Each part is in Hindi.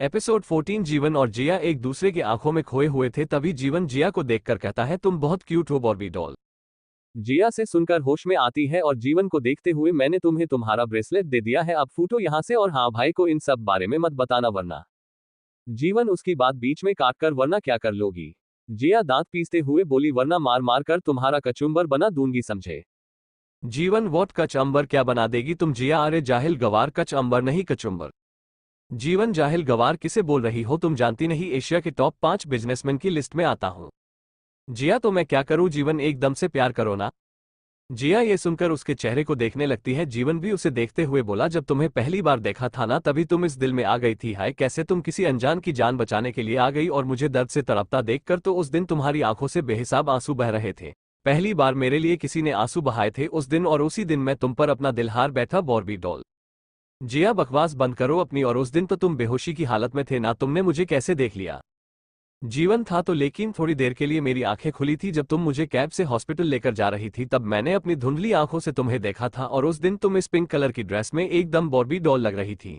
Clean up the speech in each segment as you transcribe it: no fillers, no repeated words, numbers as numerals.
एपिसोड 14। जीवन और जिया एक दूसरे की आंखों में खोए हुए थे, तभी जीवन जिया को देखकर कहता है, तुम बहुत क्यूट हो बॉर्बी डॉल। जिया से सुनकर होश में आती है और जीवन को देखते हुए, मैंने तुम्हें तुम्हारा ब्रेसलेट दे दिया है, अब फूटो यहाँ से, और हाँ भाई को इन सब बारे में मत बताना वरना। जीवन उसकी बात बीच में काटकर, वरना क्या कर लोगी। जिया दांत पीसते हुए बोली, वरना मार मार कर तुम्हारा कचुम्बर बना दूंगी समझे। जीवन, वॉट कच अंबर क्या बना देगी तुम। जिया, अरे जाहिल गवार, कच अंबर नहीं कचुम्बर। जीवन, जाहिल गवार किसे बोल रही हो तुम, जानती नहीं एशिया के टॉप 5 बिजनेसमैन की लिस्ट में आता हूं। जिया, तो मैं क्या करूं। जीवन, एकदम से प्यार करो ना। जिया ये सुनकर उसके चेहरे को देखने लगती है। जीवन भी उसे देखते हुए बोला, जब तुम्हें पहली बार देखा था ना, तभी तुम इस दिल में आ गई थी। हाय, कैसे तुम किसी अनजान की जान बचाने के लिए आ गई, और मुझे दर्द से तड़पता देखकर तो उस दिन तुम्हारी आंखों से बेहिसाब आंसू बह रहे थे। पहली बार मेरे लिए किसी ने आंसू बहाए थे उस दिन, और उसी दिन मैं तुम पर अपना दिल हार बैठा बॉर्बी डॉल। जिया, बकवास बंद करो अपनी, और उस दिन तो तुम बेहोशी की हालत में थे ना, तुमने मुझे कैसे देख लिया। जीवन, था तो, लेकिन थोड़ी देर के लिए मेरी आंखें खुली थी जब तुम मुझे कैब से हॉस्पिटल लेकर जा रही थी, तब मैंने अपनी धुंधली आंखों से तुम्हें देखा था, और उस दिन तुम इस पिंक कलर की ड्रेस में एकदम बॉर्बी डॉल लग रही थी।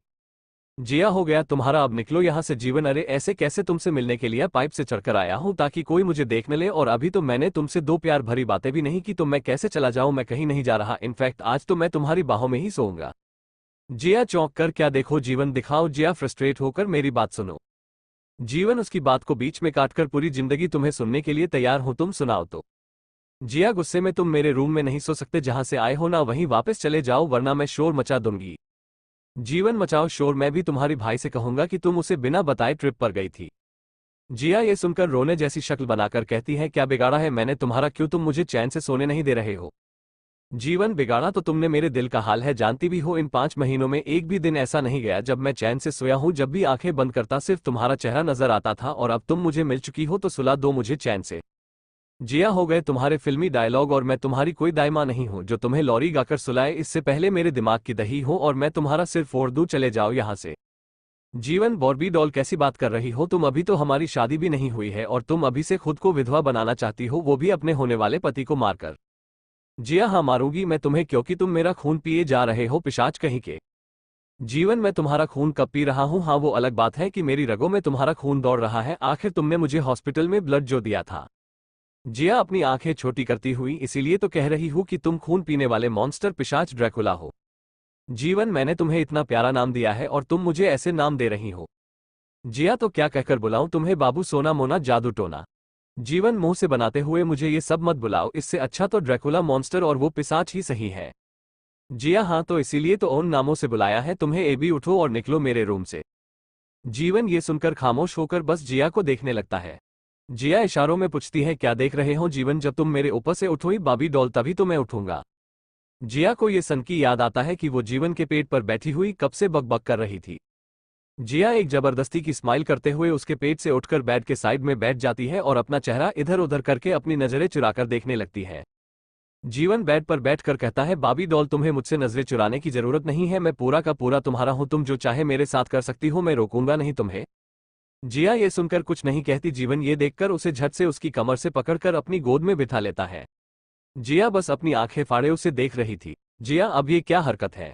जिया, हो गया तुम्हारा, अब निकलो यहां से। जीवन, अरे ऐसे कैसे, तुमसे मिलने के लिए पाइप से चढ़कर आया हूं ताकि कोई मुझे देख न ले, और अभी तो मैंने तुमसे दो प्यार भरी बातें भी नहीं की, तो मैं कैसे चला जाऊं। मैं कहीं नहीं जा रहा, इनफैक्ट आज तो मैं तुम्हारी बाहों में ही सोऊंगा। जिया चौंक कर, क्या देखो। जीवन, दिखाओ। जिया फ्रस्ट्रेट होकर, मेरी बात सुनो। जीवन उसकी बात को बीच में काटकर, पूरी जिंदगी तुम्हें सुनने के लिए तैयार हूं, तुम सुनाओ तो। जिया गुस्से में, तुम मेरे रूम में नहीं सो सकते, जहां से आए हो ना वहीं वापस चले जाओ, वरना मैं शोर मचा दूंगी। जीवन, मचाओ शोर, मैं भी तुम्हारी भाई से कहूंगा कि तुम उसे बिना बताए ट्रिप पर गई थी। जिया ये सुनकर रोने जैसी शक्ल बनाकर कहती है, क्या बिगाड़ा है मैंने तुम्हारा, क्यों तुम मुझे चैन से सोने नहीं दे रहे हो। जीवन, बिगाड़ा तो तुमने मेरे दिल का हाल है, जानती भी हो इन 5 महीनों में एक भी दिन ऐसा नहीं गया जब मैं चैन से सोया हूं। जब भी आंखें बंद करता सिर्फ तुम्हारा चेहरा नजर आता था, और अब तुम मुझे मिल चुकी हो तो सुला दो मुझे चैन से। जिया, हो गए तुम्हारे फिल्मी डायलॉग, और मैं तुम्हारी कोई दाइमा नहीं हूं जो तुम्हें लॉरी गाकर सुलाए। इससे पहले मेरे दिमाग की दही हो और मैं तुम्हारा सिर फोड़ दूं, चले जाओ यहां से। जीवन, बॉर्बी डॉल कैसी बात कर रही हो तुम, अभी तो हमारी शादी भी नहीं हुई है, और तुम अभी से खुद को विधवा बनाना चाहती हो, वो भी अपने होने वाले पति को मारकर। जिया, हाँ मारूंगी मैं तुम्हें, क्योंकि तुम मेरा खून पिए जा रहे हो, पिशाच कहीं के। जीवन, मैं तुम्हारा खून कब पी रहा हूं। हाँ, वो अलग बात है कि मेरी रगों में तुम्हारा खून दौड़ रहा है, आखिर तुमने मुझे हॉस्पिटल में ब्लड जो दिया था। जिया अपनी आंखें छोटी करती हुई, इसीलिए तो कह रही हूं कि तुम खून पीने वाले मॉन्स्टर पिशाच ड्रैकुला हो। जीवन, मैंने तुम्हें इतना प्यारा नाम दिया है और तुम मुझे ऐसे नाम दे रही हो। जिया, तो क्या कहकर बुलाऊं तुम्हें, बाबू, सोना, मोना, जादू टोना। जीवन, मुंह से बनाते हुए मुझे ये सब मत बुलाओ, इससे अच्छा तो ड्रैकुला मॉन्स्टर और वो पिशाच ही सही है। जिया, हाँ तो इसीलिए तो उन नामों से बुलाया है तुम्हें। एबी उठो और निकलो मेरे रूम से। जीवन ये सुनकर खामोश होकर बस जिया को देखने लगता है। जिया इशारों में पूछती है, क्या देख रहे हो। जीवन, जब तुम मेरे ऊपर से उठोई बाबी डॉल, तभी तो मैं उठूंगा। जिया को ये सन की याद आता है कि वो जीवन के पेट पर बैठी हुई कब से बकबक कर रही थी। जिया एक जबरदस्ती की स्माइल करते हुए उसके पेट से उठकर बेड के साइड में बैठ जाती है और अपना चेहरा इधर उधर करके अपनी नजरें चुराकर देखने लगती है। जीवन बेड पर बैठकर कहता है, बाबी डॉल, तुम्हें मुझसे नजरें चुराने की जरूरत नहीं है, मैं पूरा का पूरा तुम्हारा हूं, तुम जो चाहे मेरे साथ कर सकती हो, मैं रोकूंगा नहीं तुम्हें। जिया ये सुनकर कुछ नहीं कहती। जीवन ये देखकर उसे झट से उसकी कमर से पकड़कर अपनी गोद में बिठा लेता है। जिया बस अपनी आंखें फाड़े उसे देख रही थी। जिया, अब ये क्या हरकत है।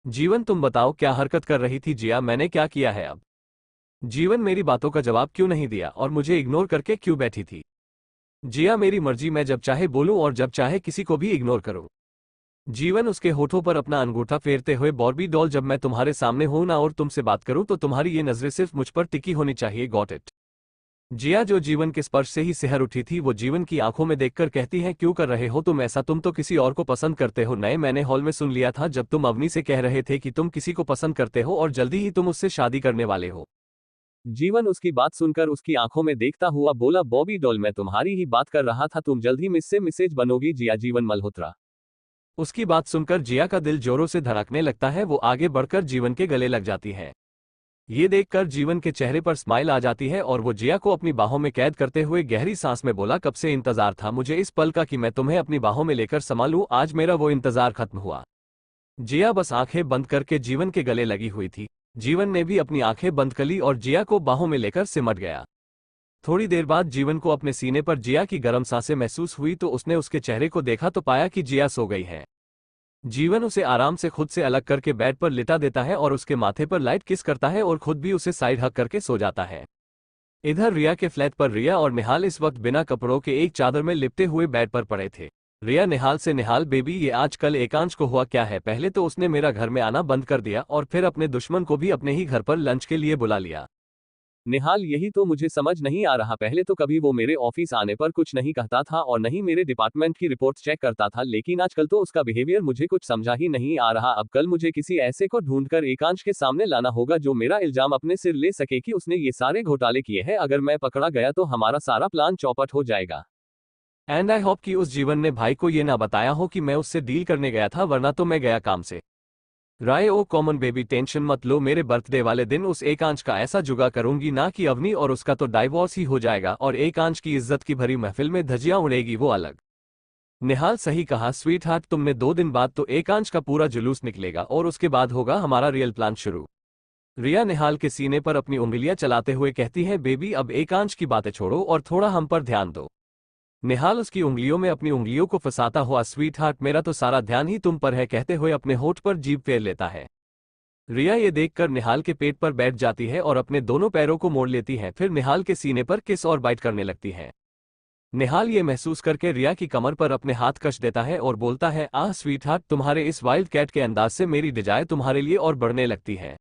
जीवन, तुम बताओ क्या हरकत कर रही थी। जिया, मैंने क्या किया है अब। जीवन, मेरी बातों का जवाब क्यों नहीं दिया और मुझे इग्नोर करके क्यों बैठी थी। जिया, मेरी मर्जी, मैं जब चाहे बोलूं और जब चाहे किसी को भी इग्नोर करूं। जीवन उसके होठों पर अपना अंगूठा फेरते हुए, बॉर्बी डॉल, जब मैं तुम्हारे सामने हूं ना और तुमसे बात करूं तो तुम्हारी ये नजरें सिर्फ मुझ पर टिकी होनी चाहिए, गॉट इट। जिया जो जीवन के स्पर्श से ही सिहर उठी थी, वो जीवन की आंखों में देखकर कहती है, क्यों कर रहे हो तुम ऐसा, तुम तो किसी और को पसंद करते हो। नए, मैंने हॉल में सुन लिया था जब तुम अवनी से कह रहे थे कि तुम किसी को पसंद करते हो और जल्दी ही तुम उससे शादी करने वाले हो। जीवन उसकी बात सुनकर उसकी आंखों में देखता हुआ बोला, बॉबी डॉल, मैं तुम्हारी ही बात कर रहा था, तुम जल्द ही मुझसे मिसेज बनोगी। जिया, जीवन मल्होत्रा। उसकी बात सुनकर जिया का दिल जोरों से धड़कने लगता है, वो आगे बढ़कर जीवन के गले लग जाती है। ये देखकर जीवन के चेहरे पर स्माइल आ जाती है और वो जिया को अपनी बाहों में कैद करते हुए गहरी सांस में बोला, कब से इंतजार था मुझे इस पल का कि मैं तुम्हें अपनी बाहों में लेकर संभालूं, आज मेरा वो इंतजार खत्म हुआ। जिया बस आंखें बंद करके जीवन के गले लगी हुई थी। जीवन ने भी अपनी आंखें बंद कर ली और जिया को बाहों में लेकर सिमट गया। थोड़ी देर बाद जीवन को अपने सीने पर जिया की गर्म सांसें महसूस हुई, तो उसने उसके चेहरे को देखा तो पाया कि जिया सो गई है। जीवन उसे आराम से खुद से अलग करके बेड पर लिटा देता है और उसके माथे पर लाइट किस करता है और खुद भी उसे साइड हक करके सो जाता है। इधर रिया के फ्लैट पर रिया और निहाल इस वक्त बिना कपड़ों के एक चादर में लिपटे हुए बेड पर पड़े थे। रिया निहाल से, निहाल बेबी ये आजकल एकांश को हुआ क्या है? पहले तो उसने मेरा घर में आना बंद कर दिया और फिर अपने दुश्मन को भी अपने ही घर पर लंच के लिए बुला लिया। निहाल यही तो मुझे समझ नहीं आ रहा। पहले तो कभी वो मेरे ऑफिस आने पर कुछ नहीं कहता था और नहीं मेरे डिपार्टमेंट की रिपोर्ट चेक करता था, लेकिन आजकल तो उसका बिहेवियर मुझे कुछ समझा ही नहीं आ रहा। अब कल मुझे किसी ऐसे को ढूंढकर एकांश के सामने लाना होगा जो मेरा इल्जाम अपने सिर ले सके कि उसने ये सारे घोटाले किए हैं। अगर मैं पकड़ा गया तो हमारा सारा प्लान चौपट हो जाएगा। एंड आई होप कि उस जीवन ने भाई को ये ना बताया हो कि मैं उससे डील करने गया था, वरना तो मैं गया काम से। राय ओ कॉमन बेबी टेंशन मत लो, मेरे बर्थडे वाले दिन उस एकांश का ऐसा जुगा करूंगी ना कि अवनी और उसका तो डाइवोर्स ही हो जाएगा और एकांश की इज्जत की भरी महफिल में धज्जियां उड़ेगी वो अलग। निहाल सही कहा स्वीट हार्ट, तुमने 2 दिन बाद तो एकांश का पूरा जुलूस निकलेगा और उसके बाद होगा हमारा रियल प्लान शुरू। रिया निहाल के सीने पर अपनी उंगलियां चलाते हुए कहती है बेबी अब एकांश की बातें छोड़ो और थोड़ा हम पर ध्यान दो। निहाल उसकी उंगलियों में अपनी उंगलियों को फंसाता हुआ स्वीट हार्ट मेरा तो सारा ध्यान ही तुम पर है कहते हुए अपने होठ पर जीभ फेर लेता है। रिया ये देखकर निहाल के पेट पर बैठ जाती है और अपने दोनों पैरों को मोड़ लेती है, फिर निहाल के सीने पर किस और बाइट करने लगती है। निहाल ये महसूस करके रिया की कमर पर अपने हाथ कस देता है और बोलता है आह स्वीट हार्ट, तुम्हारे इस वाइल्ड कैट के अंदाज से मेरी डिजायर तुम्हारे लिए और बढ़ने लगती है।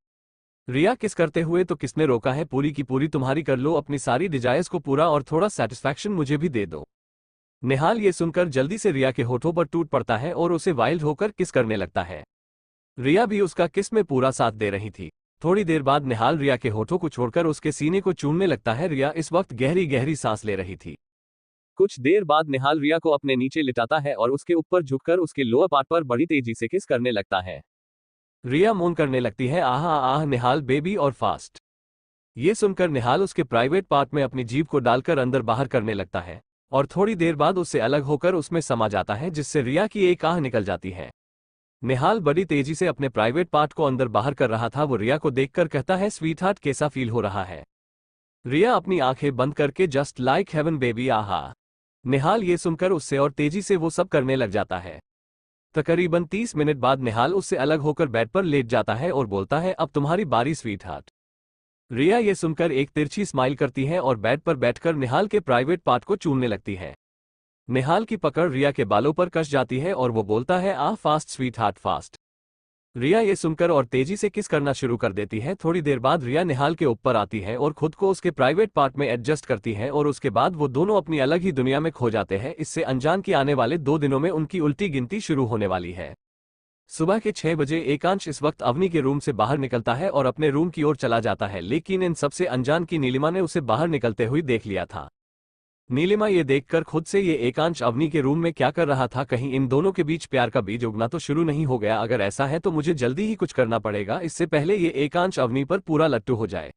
रिया किस करते हुए तो किसने रोका है, पूरी की पूरी तुम्हारी कर लो, अपनी सारी डिजायर्स को पूरा और थोड़ा सेटिस्फैक्शन मुझे भी दे दो। निहाल ये सुनकर जल्दी से रिया के होठों पर टूट पड़ता है और उसे वाइल्ड होकर किस करने लगता है। रिया भी उसका किस में पूरा साथ दे रही थी। थोड़ी देर बाद निहाल रिया के होठों को छोड़कर उसके सीने को चूमने लगता है। रिया इस वक्त गहरी गहरी सांस ले रही थी। कुछ देर बाद निहाल रिया को अपने नीचे लिटाता है और उसके ऊपर झुककर उसके लोअर पार्ट पर बड़ी तेजी से किस करने लगता है। रिया मौन करने लगती है आह आह निहाल बेबी और फास्ट। ये सुनकर निहाल उसके प्राइवेट पार्ट में अपनी जीभ को डालकर अंदर बाहर करने लगता है और थोड़ी देर बाद उससे अलग होकर उसमें समा जाता है, जिससे रिया की एक आह निकल जाती है। निहाल बड़ी तेजी से अपने प्राइवेट पार्ट को अंदर बाहर कर रहा था। वो रिया को देखकर कहता है स्वीट हार्ट कैसा फील हो रहा है? रिया अपनी आंखें बंद करके जस्ट लाइक हेवन बेबी आहा। निहाल ये सुनकर उससे और तेजी से वो सब करने लग जाता है। तकरीबन 30 मिनट बाद निहाल उससे अलग होकर बेड पर लेट जाता है और बोलता है अब तुम्हारी बारी स्वीट हार्ट। रिया ये सुनकर एक तिरछी स्माइल करती है और बेड पर बैठकर निहाल के प्राइवेट पार्ट को चूमने लगती है। निहाल की पकड़ रिया के बालों पर कस जाती है और वो बोलता है आह फास्ट स्वीट हार्ट फास्ट। रिया ये सुनकर और तेजी से किस करना शुरू कर देती है। थोड़ी देर बाद रिया निहाल के ऊपर आती है और खुद को उसके प्राइवेट पार्ट में एडजस्ट करती है और उसके बाद वो दोनों अपनी अलग ही दुनिया में खो जाते हैं। इससे अनजान की आने वाले 2 दिनों में उनकी उल्टी गिनती शुरू होने वाली है। सुबह के 6 बजे एकांश इस वक्त अवनी के रूम से बाहर निकलता है और अपने रूम की ओर चला जाता है, लेकिन इन सबसे अनजान की नीलिमा ने उसे बाहर निकलते हुए देख लिया था। नीलिमा ये देखकर खुद से ये एकांश अवनी के रूम में क्या कर रहा था, कहीं इन दोनों के बीच प्यार का बीज उगना तो शुरू नहीं हो गया? अगर ऐसा है तो मुझे जल्दी ही कुछ करना पड़ेगा, इससे पहले ये एकांश अवनी पर पूरा लट्टू हो जाए।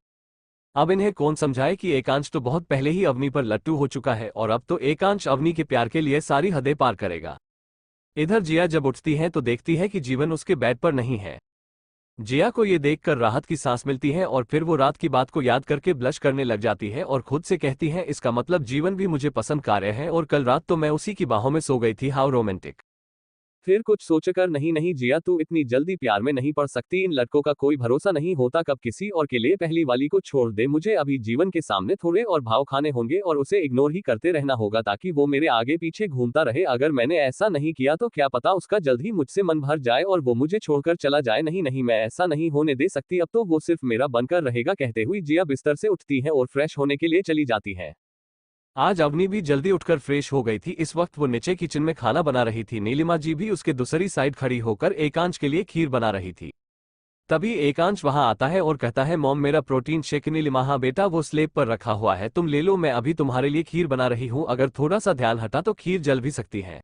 अब इन्हें कौन समझाए कि एकांश तो बहुत पहले ही अवनी पर लट्टू हो चुका है और अब तो एकांश अवनी के प्यार के लिए सारी हदें पार करेगा। इधर जिया जब उठती है तो देखती है कि जीवन उसके बेड पर नहीं है। जिया को ये देखकर राहत की सांस मिलती है और फिर वो रात की बात को याद करके ब्लश करने लग जाती है और खुद से कहती है इसका मतलब जीवन भी मुझे पसंद कर रहे हैं और कल रात तो मैं उसी की बाहों में सो गई थी, हाउ रोमांटिक। फिर कुछ सोचकर नहीं नहीं जिया तू इतनी जल्दी प्यार में नहीं पड़ सकती, इन लड़कों का कोई भरोसा नहीं होता, कब किसी और के लिए पहली वाली को छोड़ दे, मुझे अभी जीवन के सामने थोड़े और भाव खाने होंगे और उसे इग्नोर ही करते रहना होगा ताकि वो मेरे आगे पीछे घूमता रहे। अगर मैंने ऐसा नहीं किया तो क्या पता उसका जल्द ही मुझसे मन भर जाए और वो मुझे छोड़कर चला जाए। नहीं नहीं मैं ऐसा नहीं होने दे सकती, अब तो वो सिर्फ मेरा बनकर रहेगा। कहते हुए जिया बिस्तर से उठती है और फ्रेश होने के लिए चली जाती है। आज अवनी भी जल्दी उठकर फ्रेश हो गई थी। इस वक्त वो नीचे किचन में खाना बना रही थी। नीलिमा जी भी उसके दूसरी साइड खड़ी होकर एकांश के लिए खीर बना रही थी। तभी एकांश वहां आता है और कहता है मॉम मेरा प्रोटीन शेक। नीलिमा हाँ बेटा वो स्लेब पर रखा हुआ है, तुम ले लो, मैं अभी तुम्हारे लिए खीर बना रही हूँ, अगर थोड़ा सा ध्यान हटा तो खीर जल भी सकती है।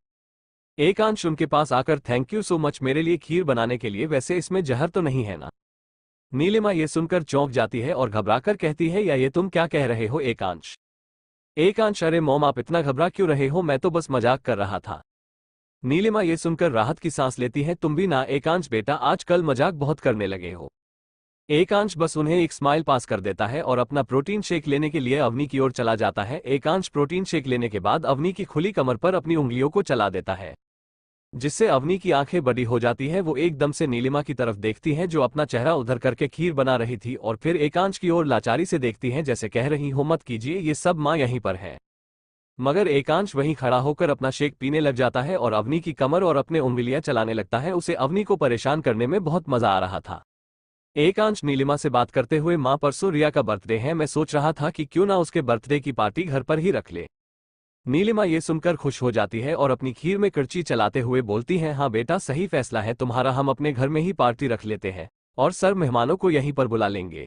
एकांश उनके पास आकर थैंक यू सो मच मेरे लिए खीर बनाने के लिए, वैसे इसमें जहर तो नहीं है ना? नीलिमा ये सुनकर चौंक जाती है और घबराकर कहती है या ये तुम क्या कह रहे हो एकांश? एकांश अरे मॉम आप इतना घबरा क्यों रहे हो, मैं तो बस मजाक कर रहा था। नीलिमा ये सुनकर राहत की सांस लेती है। तुम भी ना एकांश बेटा आजकल मजाक बहुत करने लगे हो। एकांश बस उन्हें एक स्माइल पास कर देता है और अपना प्रोटीन शेक लेने के लिए अवनी की ओर चला जाता है। एकांश प्रोटीन शेक लेने के बाद अवनी की खुली कमर पर अपनी उंगलियों को चला देता है। जिससे अवनी की आंखें बड़ी हो जाती है। वो एकदम से नीलिमा की तरफ देखती हैं जो अपना चेहरा उधर करके खीर बना रही थी, और फिर एकांश की ओर लाचारी से देखती हैं जैसे कह रही हो मत कीजिए, ये सब माँ यहीं पर है। मगर एकांश वहीं खड़ा होकर अपना शेक पीने लग जाता है और अवनी की कमर और अपने उंगलियां चलाने लगता है। उसे अवनी को परेशान करने में बहुत मजा आ रहा था। एकांश नीलिमा से बात करते हुए, माँ परसों रिया का बर्थडे है, मैं सोच रहा था कि क्यों ना उसके बर्थडे की पार्टी घर पर ही रख ले। नीलिमा ये सुनकर खुश हो जाती है और अपनी खीर में करची चलाते हुए बोलती है, हाँ बेटा सही फैसला है तुम्हारा, हम अपने घर में ही पार्टी रख लेते हैं और सर मेहमानों को यहीं पर बुला लेंगे।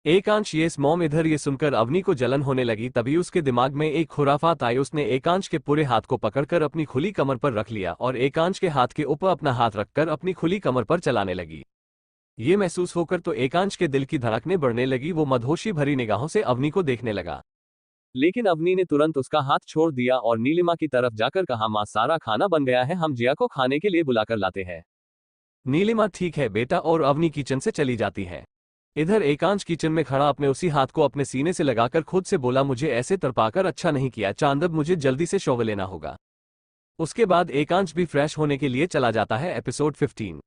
एकांश यस मॉम। इधर ये सुनकर अवनी को जलन होने लगी। तभी उसके दिमाग में एक खुराफात आई। उसने एकांश के पूरे हाथ को पकड़कर अपनी खुली कमर पर रख लिया और एकांश के हाथ के ऊपर अपना हाथ रखकर अपनी खुली कमर पर चलाने लगी। ये महसूस होकर तो एकांश के दिल की धड़कनें बढ़ने लगी। वो मदहोशी भरी निगाहों से अवनी को देखने लगा, लेकिन अवनी ने तुरंत उसका हाथ छोड़ दिया और नीलिमा की तरफ जाकर कहा, माँ सारा खाना बन गया है, हम जिया को खाने के लिए बुलाकर लाते हैं। नीलिमा ठीक है बेटा, और अवनी किचन से चली जाती है। इधर एकांश किचन में खड़ा अपने उसी हाथ को अपने सीने से लगाकर खुद से बोला, मुझे ऐसे तड़पाकर अच्छा नहीं किया चांदब, मुझे जल्दी से शॉवर लेना होगा। उसके बाद एकांश भी फ्रेश होने के लिए चला जाता है। एपिसोड 15।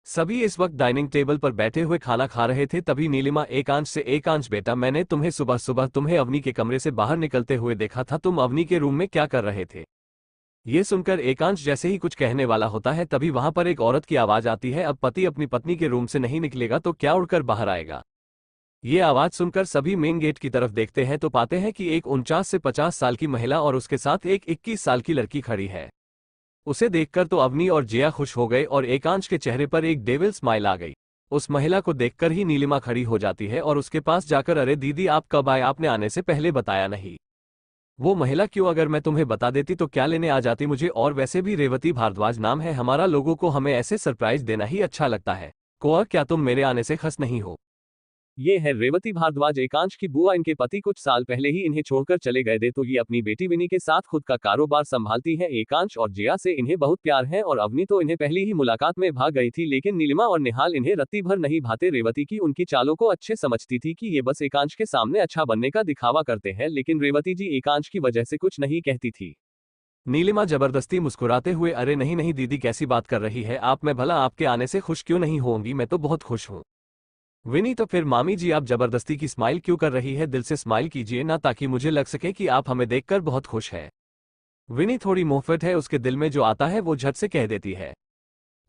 सभी इस वक्त डाइनिंग टेबल पर बैठे हुए खाना खा रहे थे। तभी नीलिमा एकांश से, एकांश बेटा मैंने तुम्हें सुबह सुबह तुम्हें अवनी के कमरे से बाहर निकलते हुए देखा था, तुम अवनी के रूम में क्या कर रहे थे? ये सुनकर एकांश जैसे ही कुछ कहने वाला होता है तभी वहां पर एक औरत की आवाज आती है, अब पति अपनी पत्नी के रूम से नहीं निकलेगा तो क्या उड़कर बाहर आएगा? ये आवाज सुनकर सभी मेन गेट की तरफ देखते हैं तो पाते हैं कि एक 49 से 50 साल की महिला और उसके साथ एक 21 साल की लड़की खड़ी है। उसे देखकर तो अवनी और जिया खुश हो गए और एकांश के चेहरे पर एक डेविल स्माइल आ गई। उस महिला को देखकर ही नीलिमा खड़ी हो जाती है और उसके पास जाकर, अरे दीदी आप कब आए, आपने आने से पहले बताया नहीं। वो महिला, क्यों, अगर मैं तुम्हें बता देती तो क्या लेने आ जाती मुझे, और वैसे भी रेवती भारद्वाज नाम है हमारा, लोगों को हमें ऐसे सरप्राइज देना ही अच्छा लगता है। कोआ क्या तुम मेरे आने से खुश नहीं हो? ये है रेवती भारद्वाज, एकांश की बुआ। इनके पति कुछ साल पहले ही इन्हें छोड़कर चले गए थे, तो ये अपनी बेटी विनी के साथ खुद का कारोबार संभालती है। एकांश और जिया से इन्हें बहुत प्यार है और अवनी तो इन्हें पहली ही मुलाकात में भाग गई थी, लेकिन नीलिमा और निहाल इन्हें रत्ती भर नहीं भाते। रेवती की उनकी चालों को अच्छे समझती थी कि ये बस एकांश के सामने अच्छा बनने का दिखावा करते हैं, लेकिन रेवती जी एकांश की वजह से कुछ नहीं कहती थी। नीलिमा जबरदस्ती मुस्कुराते हुए, अरे नहीं नहीं दीदी कैसी बात कर रही है आप, मैं भला आपके आने से खुश क्यों नहीं होंगी, मैं तो बहुत खुश हूँ। विनी, तो फिर मामी जी आप जबरदस्ती की स्माइल क्यों कर रही है, दिल से स्माइल कीजिए ना, ताकि मुझे लग सके कि आप हमें देखकर बहुत खुश है। विनी थोड़ी मुफ्त है, उसके दिल में जो आता है वो झट से कह देती है।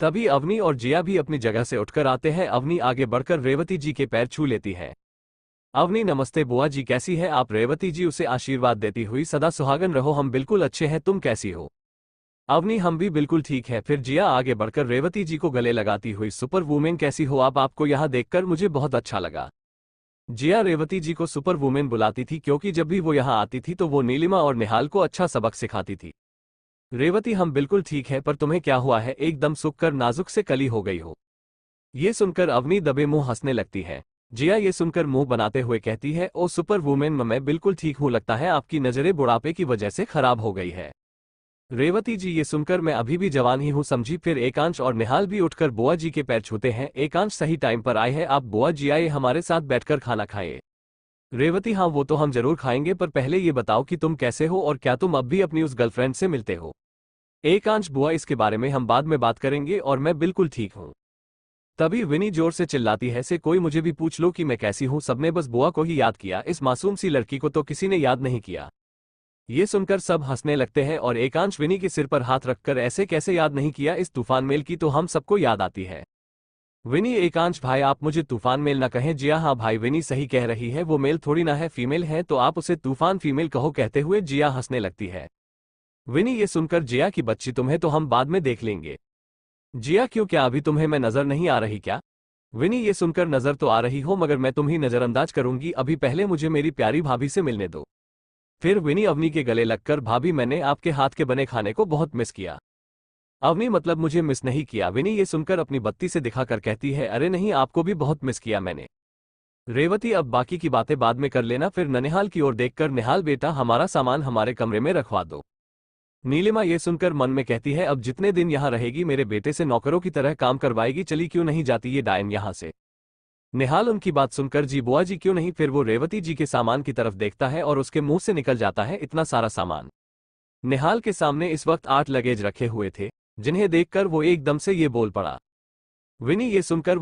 तभी अवनी और जिया भी अपनी जगह से उठकर आते हैं। अवनी आगे बढ़कर रेवती जी के पैर छू लेती है। अवनी, नमस्ते बुआ जी कैसी है आप? रेवती जी उसे आशीर्वाद देती हुई, सदा सुहागन रहो, हम बिल्कुल अच्छे हैं, तुम कैसी हो? अवनी, हम भी बिल्कुल ठीक है। फिर जिया आगे बढ़कर रेवती जी को गले लगाती हुई, सुपर वुमेन कैसी हो आप? आपको यहाँ देखकर मुझे बहुत अच्छा लगा। जिया रेवती जी को सुपर वुमेन बुलाती थी क्योंकि जब भी वो यहाँ आती थी तो वो नीलिमा और निहाल को अच्छा सबक सिखाती थी। रेवती, हम बिल्कुल ठीक है, पर तुम्हें क्या हुआ है, एकदम सूख कर नाजुक से कली हो गई हो। ये सुनकर अवनी दबे मुंह हंसने लगती है। जिया ये सुनकर मुंह बनाते हुए कहती है, ओ सुपर वुमेन मैं बिल्कुल ठीक हूँ, लगता है आपकी नजरें बुढ़ापे की वजह से खराब हो गई है। रेवती जी ये सुनकर मैं अभी भी जवान ही हूँ समझी। फिर एकांश और निहाल भी उठकर बुआ जी के पैर छूते हैं। एकांश, सही टाइम पर आए हैं आप, बुआ जी आए हमारे साथ बैठकर खाना खाए। रेवती, हाँ वो तो हम जरूर खाएंगे, पर पहले ये बताओ कि तुम कैसे हो और क्या तुम अब भी अपनी उस गर्लफ्रेंड से मिलते हो? एकांश, बुआ इसके बारे में हम बाद में बात करेंगे और मैं बिल्कुल ठीक हूँ। तभी विनी जोर से चिल्लाती है, से कोई मुझे भी पूछ लो कि मैं कैसी हूँ, सबने बस बुआ को ही याद किया, इस मासूम सी लड़की को तो किसी ने याद नहीं किया। ये सुनकर सब हंसने लगते हैं और एकांश विनी के सिर पर हाथ रखकर, ऐसे कैसे याद नहीं किया, इस तूफान मेल की तो हम सबको याद आती है। विनी, एकांश भाई आप मुझे तूफान मेल ना कहें। जिया, हाँ भाई विनी सही कह रही है, वो मेल थोड़ी ना है फीमेल है, तो आप उसे तूफान फीमेल कहो, कहते हुए जिया हंसने लगती है। विनी ये सुनकर, जिया की बच्ची तुम्हें तो हम बाद में देख लेंगे। जिया, क्यों, क्या अभी तुम्हें मैं नजर नहीं आ रही क्या? विनी ये सुनकर, नजर तो आ रही हो मगर मैं तुम्हें नजरअंदाज करूंगी, अभी पहले मुझे मेरी प्यारी भाभी से मिलने दो। फिर विनी अवनी के गले लगकर, भाभी मैंने आपके हाथ के बने खाने को बहुत मिस किया। अवनी, मतलब मुझे मिस नहीं किया। विनी ये सुनकर अपनी बत्ती से दिखाकर कहती है, अरे नहीं आपको भी बहुत मिस किया मैंने। रेवती, अब बाकी की बातें बाद में कर लेना। फिर ननिहाल की ओर देखकर, निहाल बेटा हमारा सामान हमारे कमरे में रखवा दो। नीलिमा ये सुनकर मन में कहती है, अब जितने दिन यहाँ रहेगी मेरे बेटे से नौकरों की तरह काम करवाएगी, चली क्यों नहीं जाती ये डायन यहाँ से। निहाल उनकी बात सुनकर, जी बुआ जी क्यों नहीं। फिर वो रेवती जी के सामान की तरफ देखता है और उसके मुंह से निकल जाता है, इतना सारा सामान। निहाल के सामने इस वक्त 8 लगेज रखे हुए थे। जिन्हें देखकर वो एकदम से ये बोल पड़ा। विनी ये सुनकर